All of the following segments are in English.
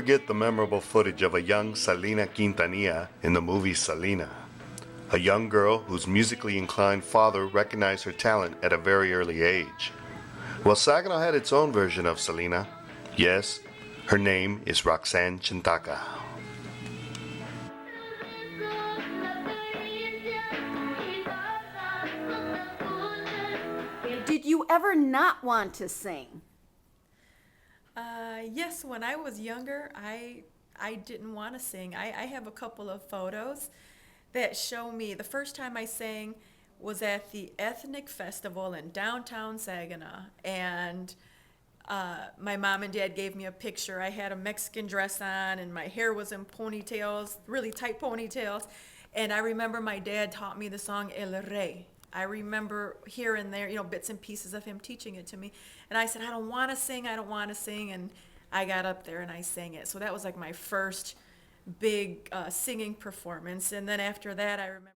forget the memorable footage of a young Selena Quintanilla in the movie Selena, a young girl whose musically inclined father recognized her talent at a very early age. Well, Saginaw had its own version of Selena. Yes, her name is Roxanne Chantaca. Did you ever not want to sing? Yes, when I was younger, I didn't want to sing. I have a couple of photos that show me the first time I sang was at the Ethnic Festival in downtown Saginaw, and my mom and dad gave me a picture. I had a Mexican dress on, and my hair was in ponytails, really tight ponytails, and I remember my dad taught me the song El Rey. I remember here and there, bits and pieces of him teaching it to me, and I said, I don't want to sing, and I got up there and I sang it. So that was like my first big singing performance, and then after that I remember.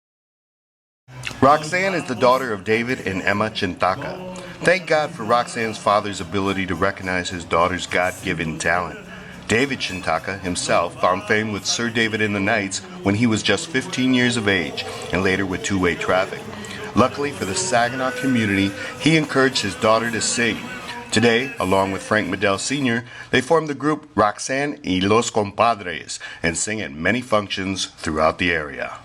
Roxanne is the daughter of David and Emma Chantaca. Thank God for Roxanne's father's ability to recognize his daughter's God-given talent. David Chantaca himself found fame with Sir David and the Knights when he was just 15 years of age, and later with Two-Way Traffic. Luckily for the Saginaw community, he encouraged his daughter to sing. Today, along with Frank Medell Sr., they form the group Roxanne y los Compadres and sing at many functions throughout the area.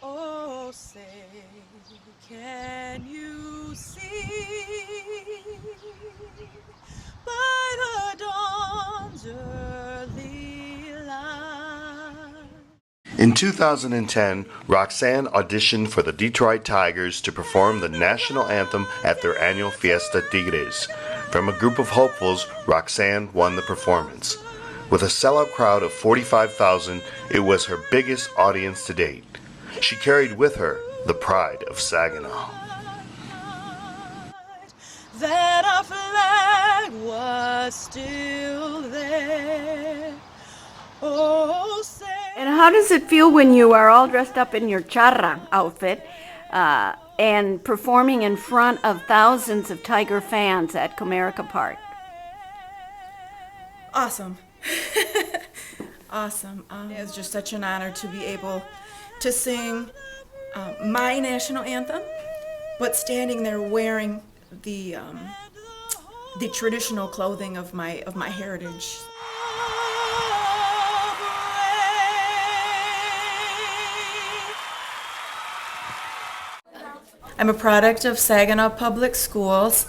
Oh, say, can you see by the dawn's early light? In 2010, Roxanne auditioned for the Detroit Tigers to perform the national anthem at their annual Fiesta Tigres. From a group of hopefuls, Roxanne won the performance. With a sellout crowd of 45,000, it was her biggest audience to date. She carried with her the pride of Saginaw. That our flag was still there. Oh, say. And how does it feel when you are all dressed up in your charra outfit and performing in front of thousands of Tiger fans at Comerica Park? Awesome. Awesome. It's just such an honor to be able to sing my national anthem, but standing there wearing the traditional clothing of my heritage. I'm a product of Saginaw Public Schools.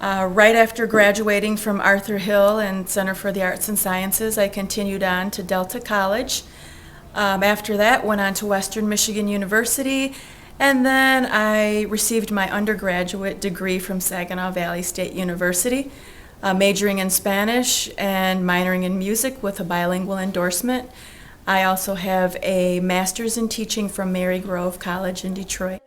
Right after graduating from Arthur Hill and Center for the Arts and Sciences, I continued on to Delta College. After that, went on to Western Michigan University, and then I received my undergraduate degree from Saginaw Valley State University, majoring in Spanish and minoring in music with a bilingual endorsement. I also have a master's in teaching from Mary Grove College in Detroit.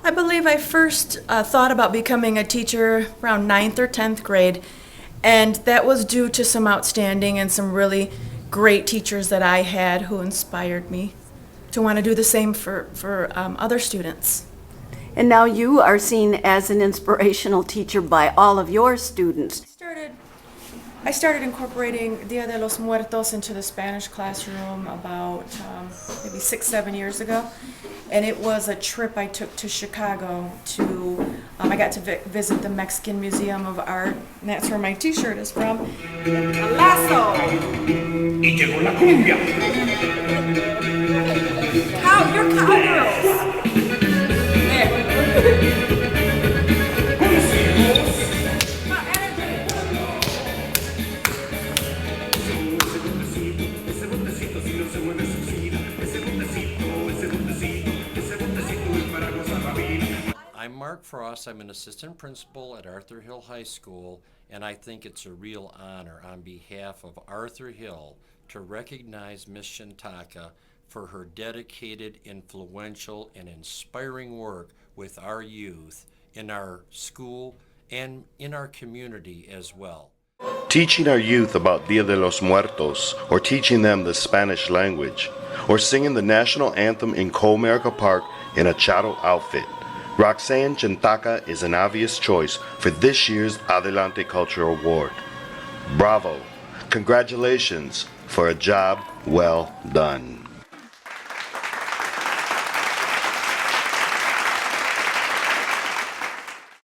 I believe I first thought about becoming a teacher around 9th or 10th grade, and that was due to some outstanding and some really great teachers that I had who inspired me to want to do the same for other students. And now you are seen as an inspirational teacher by all of your students. I started incorporating Dia de los Muertos into the Spanish classroom about maybe 6-7 years ago. And it was a trip I took to Chicago to, I got to visit the Mexican Museum of Art, and that's where my t-shirt is from. Lazo! Y llegó la cumbia. You're cowgirls! There. I'm Mark Frost. I'm an assistant principal at Arthur Hill High School, and I think it's a real honor on behalf of Arthur Hill to recognize Ms. Chantaca for her dedicated, influential, and inspiring work with our youth in our school and in our community as well. Teaching our youth about Dia de los Muertos, or teaching them the Spanish language, or singing the national anthem in Comerica Park in a charo outfit. Roxanne Chantaca is an obvious choice for this year's Adelante Cultural Award. Bravo! Congratulations for a job well done.